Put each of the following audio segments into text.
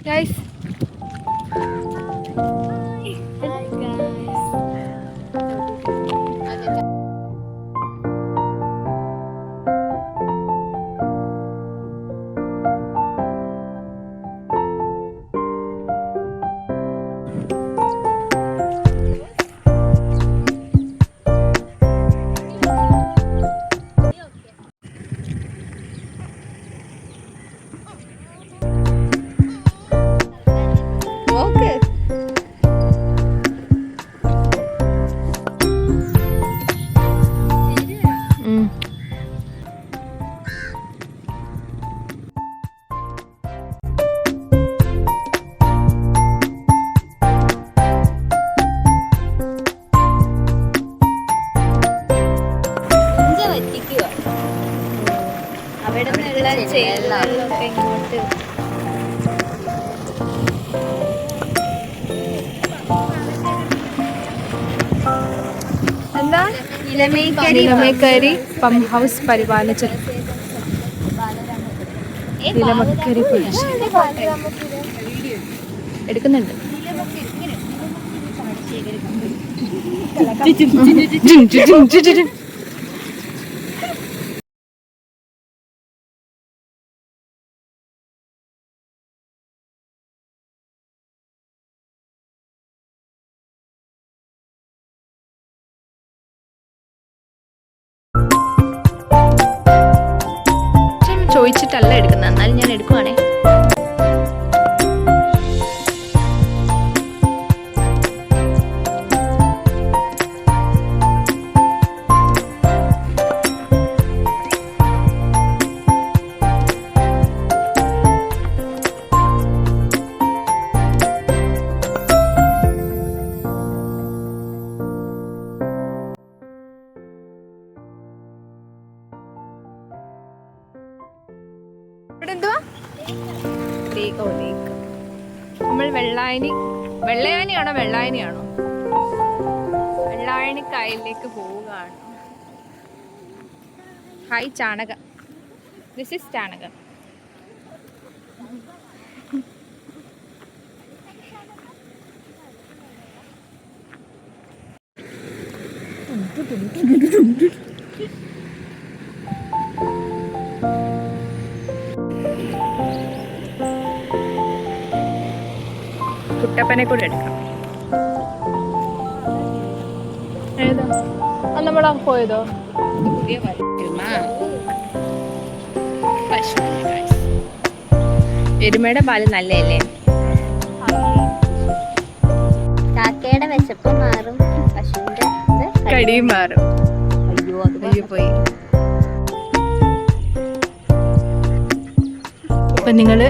Guys. ഇങ്ങോട്ട് എന്താ നിലമേക്കരി pump house പരിപാലിച്ച നിലമക്കരി എടുക്കുന്നുണ്ട്. ചോദിച്ചിട്ടല്ല എടുക്കുന്നത്, എന്നാലും ഞാൻ എടുക്കുവാണേ. നമ്മൾ വെള്ളായണിയാണോ വെള്ളായണി കായലിലേക്ക് പോവുകയാണ്. ഹായ് ചാണകം, ദിസ് ഇസ് ചാണകം. കുട്ടപ്പനെ കൂടെ എടുക്കാം. ഏതാ നമ്മളാ പോയതോ? എരുമയുടെ പാല് നല്ലല്ലേ? കാക്കയുടെ വിശപ്പ് മാറും, പശുവിന്റെ കടിയും മാറും. അയ്യോ പോയി. അപ്പൊ നിങ്ങള്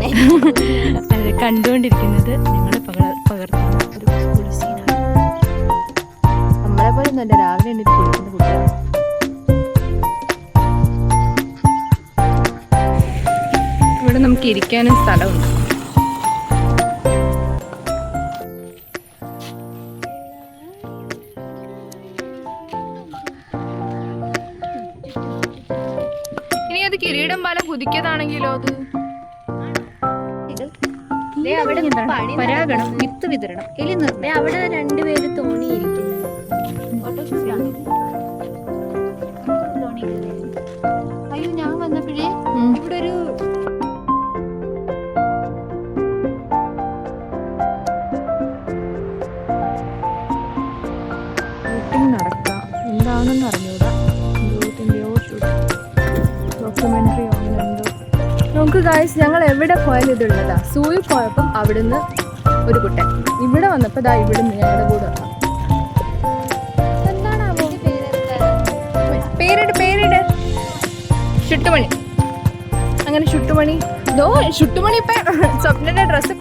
കണ്ടുകൊണ്ടിരിക്കുന്നത് നിങ്ങളെ പകർത്തുന്ന ഒരു സ്കൂൾ സീനാണ്. നമ്മളെ പോലെ നല്ല രാവിലെ എണീറ്റ് കുളിക്കുന്ന കുട്ടികൾ. ഇവിടെ നമുക്ക് ഇരിക്കാനും സ്ഥലമുണ്ട്. ഇനി അത് കിരീടം പാലം പുതുക്കിയതാണെങ്കിലോ? അത് പരാഗണം, വിത്ത് വിതരണം, എലി നിർണ്ണയം. അവിടെ രണ്ടുപേര് തോണിയിരിക്കുന്നു. അയ്യോ, ഞാൻ വന്നപ്പോഴേ ഇവിടെ ഒരു ഷൂട്ടിംഗ് നടക്കാം. എന്താണെന്ന് അറിഞ്ഞൂടാ. ഡോക്യുമെന്ററിയോ അങ്ങനെ എന്തോ. നമുക്ക് ഗായ്സ്, ഞങ്ങൾ എവിടെ പോയാലും ഇതുള്ളതാ. സൂയിൽ പോയപ്പം അവിടുന്ന് ഒരു കുട്ടൻ, ഇവിടെ വന്നപ്പോൾ ദാ ഇവിടുന്ന് ഞങ്ങളുടെ കൂടെ വന്നു. എന്താണാവോ പേരിട് ഷുട്ടുമണി. അങ്ങനെ ഷുട്ടുമണി ഇപ്പൊ സ്വപ്നയുടെ ഡ്രസ്സ്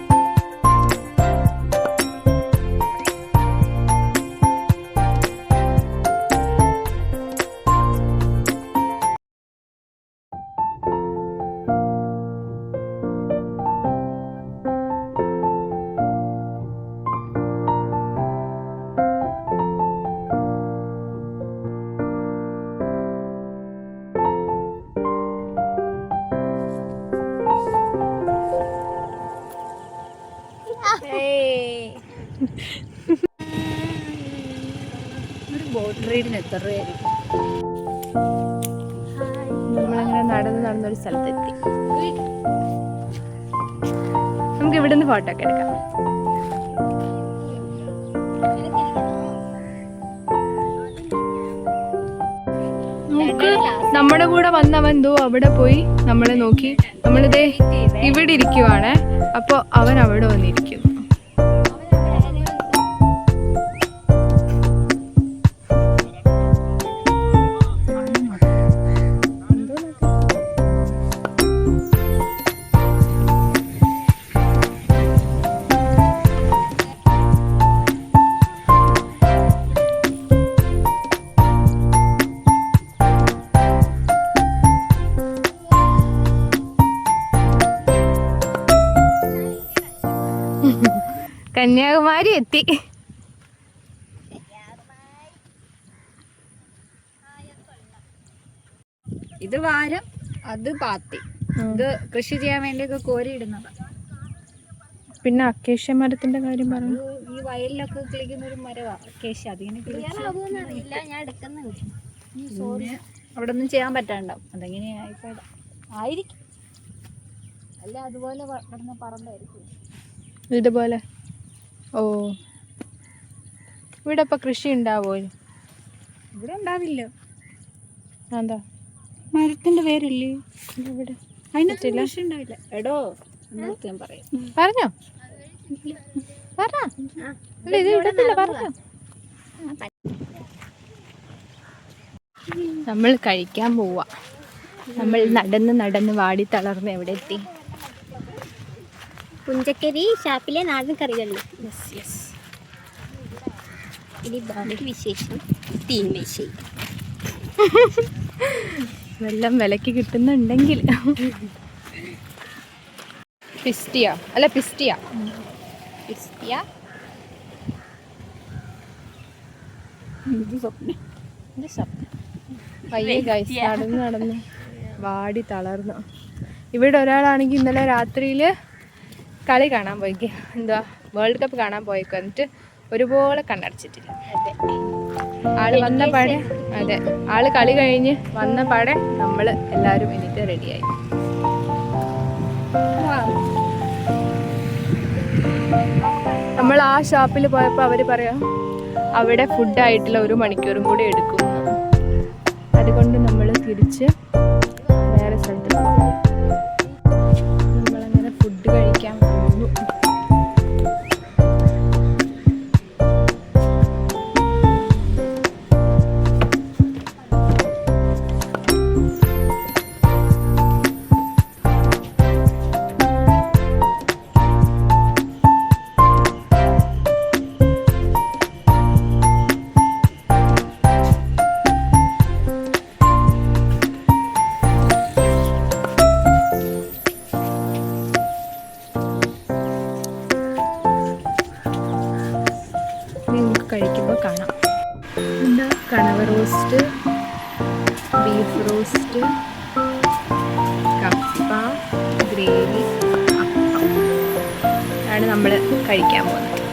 ഒരു ബോട്ട് റൈഡിന് എത്ര രൂപയായിരിക്കും? നമ്മളങ്ങനെ നടന്നൊരു സ്ഥലത്തെത്തി. നമുക്ക് ഇവിടുന്ന് ഫോട്ടോ ഒക്കെ എടുക്കാം. നമ്മുടെ കൂടെ വന്നവൻ എന്തോ അവിടെ പോയി നമ്മളെ നോക്കി. നമ്മളിതേ ഇവിടെ ഇരിക്കുവാണ്. അപ്പോൾ അവൻ അവിടെ വന്നിരിക്കുന്നു. കന്യാകുമാരി എത്തി. ഇത് വാരം, അത് പാത്തി. ഇത് കൃഷി ചെയ്യാൻ വേണ്ടിയൊക്കെ കോരിയിടുന്നതാ. പിന്നെ അക്കേഷ്യ മരത്തിന്റെ കാര്യം പറഞ്ഞു. ഈ വയലിലൊക്കെ കിളിക്കുന്ന ഒരു മരമാണ് അക്കേഷ്യ. അതിങ്ങനെ അവിടെ ഒന്നും ചെയ്യാൻ പറ്റാണ്ടാവും. അതെങ്ങനെയാ ആയിരിക്കും. അല്ല അതുപോലെ കിടന്ന പറമ്പായിരിക്കും ഇതുപോലെ. ഓ, ഇവിടെ ഇപ്പൊ കൃഷി ഉണ്ടാവോ? ഇവിടെ ഉണ്ടാവില്ല. എന്താ മരത്തിന്റെ പേരല്ലേ ഇവിടെ? അതിനകത്ത് കൃഷി ഉണ്ടാവില്ല. എടോ ഞാൻ പറയാം. പറഞ്ഞോ പറഞ്ഞോ. നമ്മൾ കഴിക്കാൻ പോവാ. നമ്മൾ നടന്ന് വാടി തളർന്ന് എവിടെ എത്തി? പുഞ്ചക്കരി ഷാപ്പിലെ നാടൻ കറികളിൽ. ഇനി ബാക്കി വിശേഷം തീന്മേശ. വെള്ളം വിലക്ക് കിട്ടുന്നുണ്ടെങ്കിൽ. പിസ്റ്റിയ അല്ല പിസ്റ്റിയ. പയ്യെ ഗൈസ് നടന്ന് വാടി തളർന്നു. ഇവിടെ ഒരാളാണെങ്കിൽ ഇന്നലെ രാത്രിയിൽ കളി കാണാൻ പോയിക്കുക. എന്താ വേൾഡ് കപ്പ് കാണാൻ പോയിക്കുക. എന്നിട്ട് ഒരുപോലെ കണ്ണടച്ചിട്ടില്ല. ആള് വന്ന പാടെ, അതെ, ആള് കളി കഴിഞ്ഞ് വന്ന പാടെ നമ്മൾ എല്ലാവരും എന്നിട്ട് റെഡിയായി. നമ്മൾ ആ ഷോപ്പിൽ പോയപ്പോൾ അവർ പറയാം അവിടെ ഫുഡായിട്ടുള്ള 1 മണിക്കൂറും കൂടി എടുക്കും. അതുകൊണ്ട് നമ്മൾ തിരിച്ച് വേറെ സ്ഥലത്ത് പോകും. നമ്മളങ്ങനെ ഫുഡ് കഴിക്കാൻ പോകുന്നു. കഴിക്കുമ്പോൾ കാണാം. എന്താ കണവ റോസ്റ്റ്, ബീഫ് റോസ്റ്റ്, കപ്പ, ഗ്രേവി, അപ്പം ആണ് നമ്മൾ കഴിക്കാൻ പോകുന്നത്.